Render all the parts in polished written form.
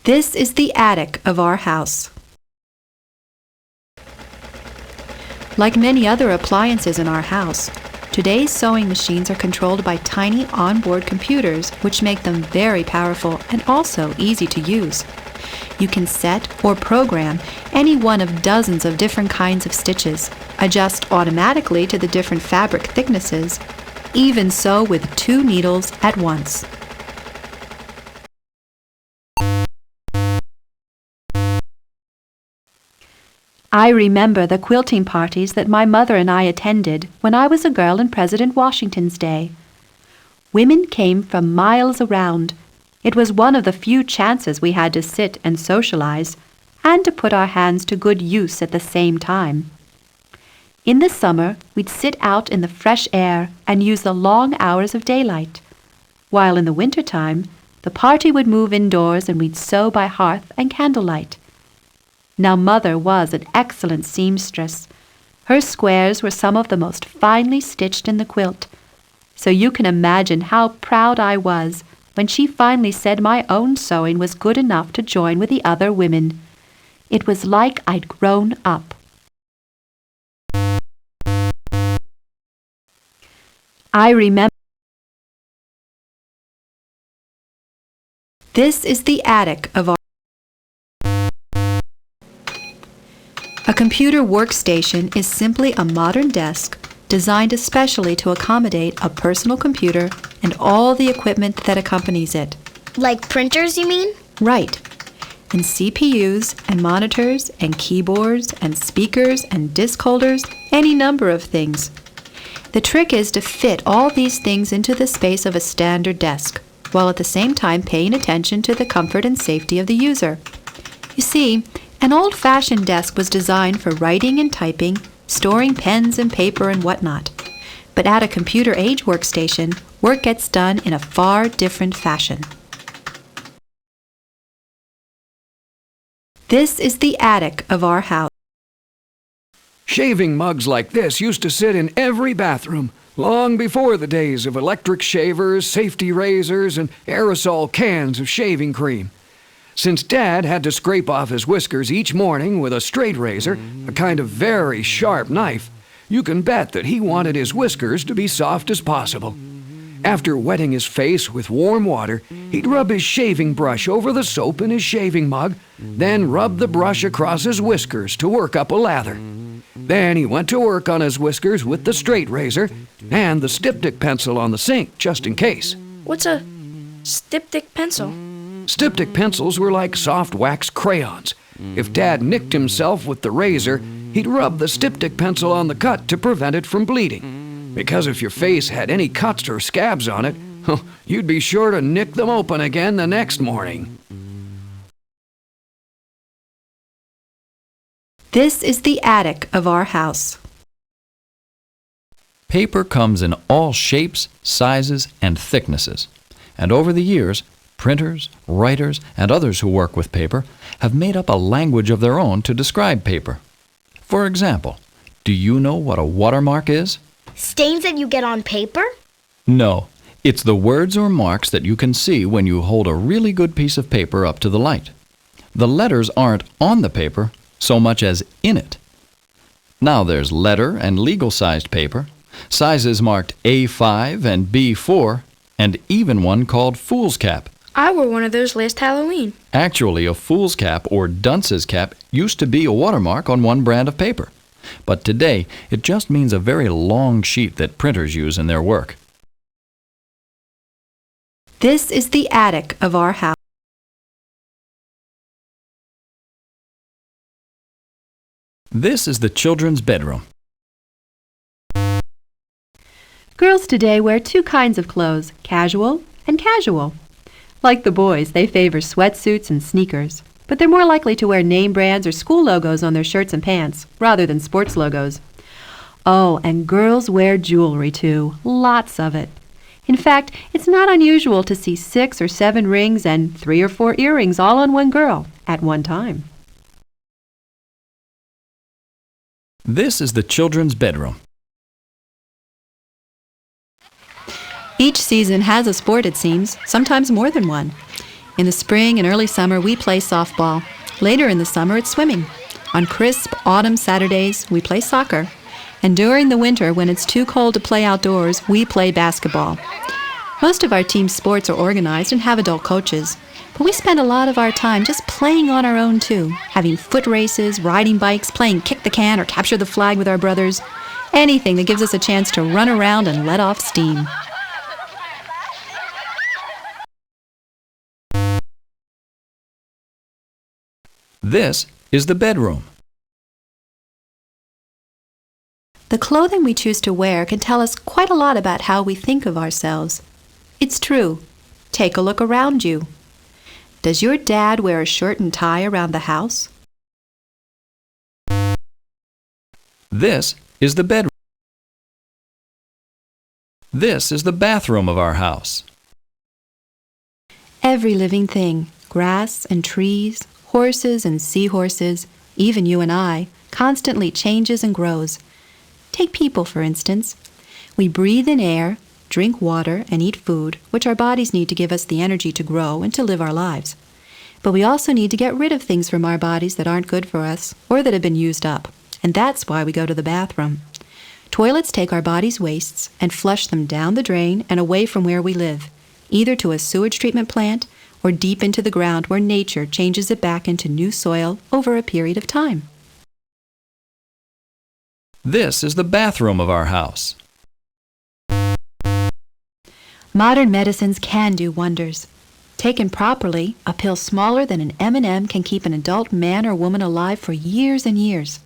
This is the attic of our house. Like many other appliances in our house, today's sewing machines are controlled by tiny onboard computers, which make them very powerful and also easy to use. You can set or program any one of dozens of different kinds of stitches, adjust automatically to the different fabric thicknesses, even sew with 2 needles at once. I remember the quilting parties that my mother and I attended when I was a girl in President Washington's day. Women came from miles around. It was one of the few chances we had to sit and socialize, and to put our hands to good use at the same time. In the summer, we'd sit out in the fresh air and use the long hours of daylight, while in the winter time, the party would move indoors and we'd sew by hearth and candlelight. Now, Mother was an excellent seamstress. Her squares were some of the most finely stitched in the quilt, so you can imagine how proud I was when she finally said my own sewing was good enough to join with the other women. It was like I'd grown up. I remember. This is the attic of our. A computer workstation is simply a modern desk designed especially to accommodate a personal computer and all the equipment that accompanies it. Like printers, you mean? Right. And CPUs and monitors and keyboards and speakers and disc holders, any number of things. The trick is to fit all these things into the space of a standard desk, while at the same time paying attention to the comfort and safety of the user. You see, an old-fashioned desk was designed for writing and typing, storing pens and paper and whatnot. But at a computer-age workstation, work gets done in a far different fashion. This is the attic of our house. Shaving mugs like this used to sit in every bathroom, long before the days of electric shavers, safety razors, and aerosol cans of shaving cream. Since Dad had to scrape off his whiskers each morning with a straight razor, a kind of very sharp knife, you can bet that he wanted his whiskers to be soft as possible. After wetting his face with warm water, he'd rub his shaving brush over the soap in his shaving mug, then rub the brush across his whiskers to work up a lather. Then he went to work on his whiskers with the straight razor and the styptic pencil on the sink, just in case. What's a styptic pencil? Styptic pencils were like soft wax crayons. If Dad nicked himself with the razor, he'd rub the styptic pencil on the cut to prevent it from bleeding. Because if your face had any cuts or scabs on it, you'd be sure to nick them open again the next morning. This is the attic of our house. Paper comes in all shapes, sizes, and thicknesses. And over the years, printers, writers, and others who work with paper have made up a language of their own to describe paper. For example, do you know what a watermark is? Stains that you get on paper? No, it's the words or marks that you can see when you hold a really good piece of paper up to the light. The letters aren't on the paper so much as in it. Now there's letter and legal-sized paper, sizes marked A5 and B4, and even one called foolscap. I wore one of those last Halloween. Actually, a foolscap or dunce's cap used to be a watermark on one brand of paper. But today, it just means a very long sheet that printers use in their work. This is the attic of our house. This is the children's bedroom. Girls today wear 2 kinds of clothes, casual and casual. Like the boys, they favor sweatsuits and sneakers, but they're more likely to wear name brands or school logos on their shirts and pants, rather than sports logos. Oh, and girls wear jewelry too, lots of it. In fact, it's not unusual to see 6 or 7 rings and 3 or 4 earrings all on one girl at one time. This is the children's bedroom. Each season has a sport, it seems, sometimes more than one. In the spring and early summer, we play softball. Later in the summer, it's swimming. On crisp autumn Saturdays, we play soccer. And during the winter, when it's too cold to play outdoors, we play basketball. Most of our team sports are organized and have adult coaches. But we spend a lot of our time just playing on our own, too. Having foot races, riding bikes, playing kick the can or capture the flag with our brothers. Anything that gives us a chance to run around and let off steam. This is the bedroom. The clothing we choose to wear can tell us quite a lot about how we think of ourselves. It's true. Take a look around you. Does your dad wear a shirt and tie around the house? This is the bedroom. This is the bathroom of our house. Every living thing, grass and trees, horses and seahorses, even you and I, constantly changes and grows. Take people, for instance. We breathe in air, drink water, and eat food, which our bodies need to give us the energy to grow and to live our lives. But we also need to get rid of things from our bodies that aren't good for us or that have been used up. And that's why we go to the bathroom. Toilets take our body's wastes and flush them down the drain and away from where we live, either to a sewage treatment plant or deep into the ground where nature changes it back into new soil over a period of time. This is the bathroom of our house. Modern medicines can do wonders. Taken properly, a pill smaller than an M&M can keep an adult man or woman alive for years and years.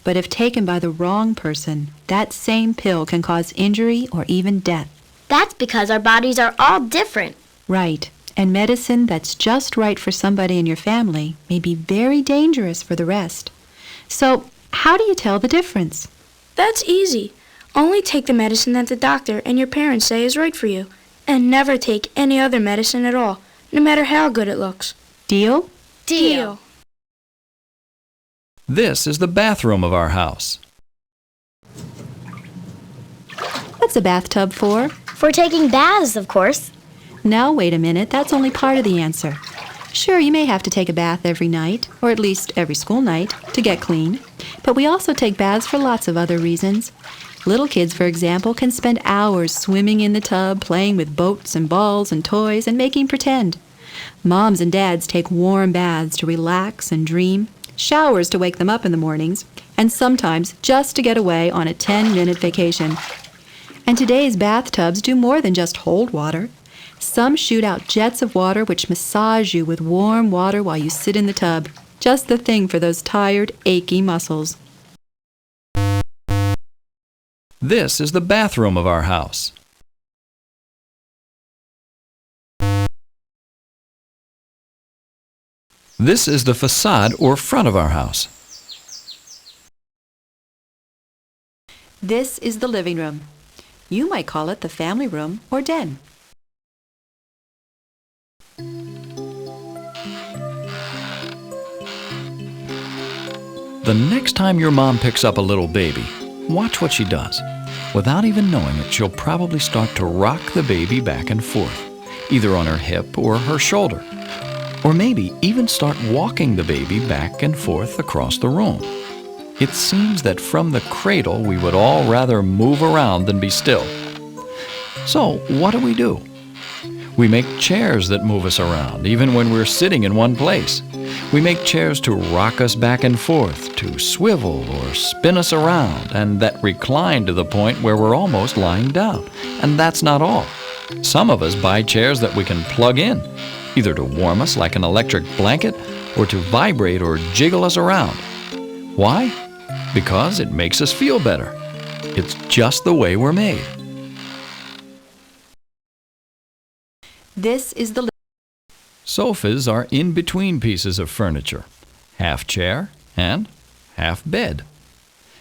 But if taken by the wrong person, that same pill can cause injury or even death. That's because our bodies are all different. Right. And medicine that's just right for somebody in your family may be very dangerous for the rest. So, how do you tell the difference? That's easy. Only take the medicine that the doctor and your parents say is right for you. And never take any other medicine at all, no matter how good it looks. Deal? Deal. This is the bathroom of our house. What's a bathtub for? For taking baths, of course. Now, wait a minute, that's only part of the answer. Sure, you may have to take a bath every night, or at least every school night, to get clean. But we also take baths for lots of other reasons. Little kids, for example, can spend hours swimming in the tub, playing with boats and balls and toys, and making pretend. Moms and dads take warm baths to relax and dream, showers to wake them up in the mornings, and sometimes just to get away on a 10-minute vacation. And today's bathtubs do more than just hold water. Some shoot out jets of water which massage you with warm water while you sit in the tub. Just the thing for those tired, achy muscles. This is the bathroom of our house. This is the facade or front of our house. This is the living room. You might call it the family room or den. The next time your mom picks up a little baby, watch what she does. Without even knowing it, she'll probably start to rock the baby back and forth, either on her hip or her shoulder. Or maybe even start walking the baby back and forth across the room. It seems that from the cradle we would all rather move around than be still. So what do? We make chairs that move us around, even when we're sitting in one place. We make chairs to rock us back and forth, to swivel or spin us around, and that recline to the point where we're almost lying down. And that's not all. Some of us buy chairs that we can plug in, either to warm us like an electric blanket or to vibrate or jiggle us around. Why? Because it makes us feel better. It's just the way we're made. This is the Sofas are in-between pieces of furniture, half chair and half bed.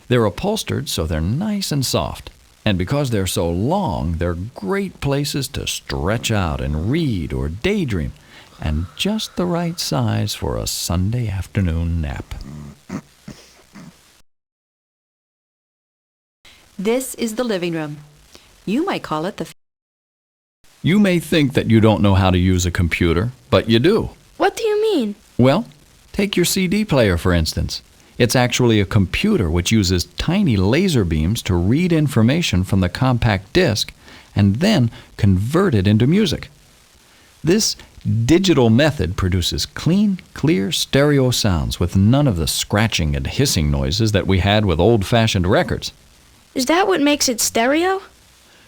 They're upholstered so they're nice and soft, and because they're so long, they're great places to stretch out and read or daydream, and just the right size for a Sunday afternoon nap. This is the living room. You might call it the You may think that you don't know how to use a computer, but you do. What do you mean? Well, take your CD player, for instance. It's actually a computer which uses tiny laser beams to read information from the compact disc and then convert it into music. This digital method produces clean, clear stereo sounds with none of the scratching and hissing noises that we had with old-fashioned records. Is that what makes it stereo?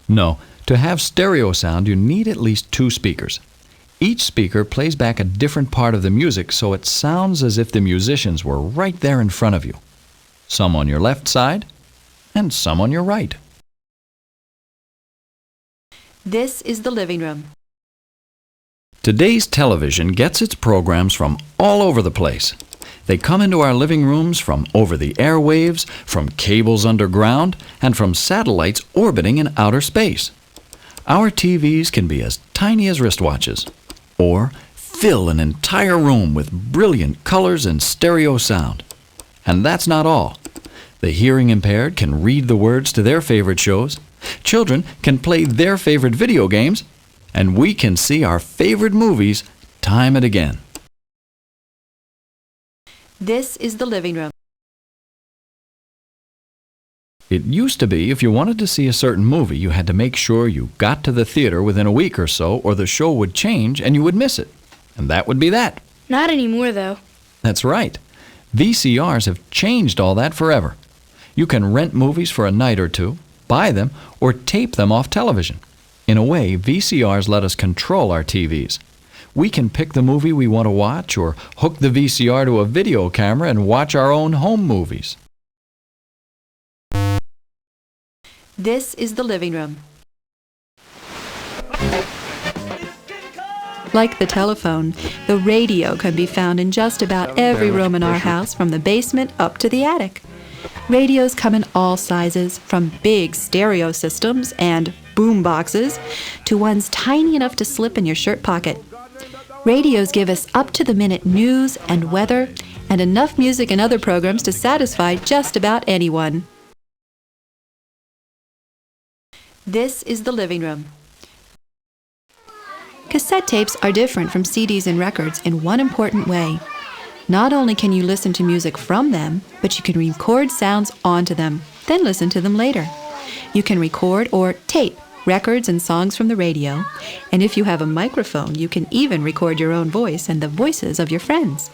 No, to have stereo sound you need at least 2 speakers. Each speaker plays back a different part of the music so it sounds as if the musicians were right there in front of you. Some on your left side and some on your right. This is the living room. Today's television gets its programs from all over the place. They come into our living rooms from over the airwaves, from cables underground, and from satellites orbiting in outer space. Our TVs can be as tiny as wristwatches, or fill an entire room with brilliant colors and stereo sound. And that's not all. The hearing impaired can read the words to their favorite shows, children can play their favorite video games, and we can see our favorite movies time and again. This is the living room. It used to be if you wanted to see a certain movie, you had to make sure you got to the theater within a week or so, or the show would change and you would miss it. And that would be that. Not anymore, though. That's right. VCRs have changed all that forever. You can rent movies for a night or two, buy them, or tape them off television. In a way, VCRs let us control our TVs. We can pick the movie we want to watch or hook the VCR to a video camera and watch our own home movies. This is the living room. Like the telephone, the radio can be found in just about every room in our house, from the basement up to the attic. Radios come in all sizes, from big stereo systems and boom boxes to ones tiny enough to slip in your shirt pocket. Radios give us up-to-the-minute news and weather and enough music and other programs to satisfy just about anyone. This is the living room. Cassette tapes are different from CDs and records in one important way. Not only can you listen to music from them, but you can record sounds onto them, then listen to them later. You can record or tape records and songs from the radio, and if you have a microphone, you can even record your own voice and the voices of your friends.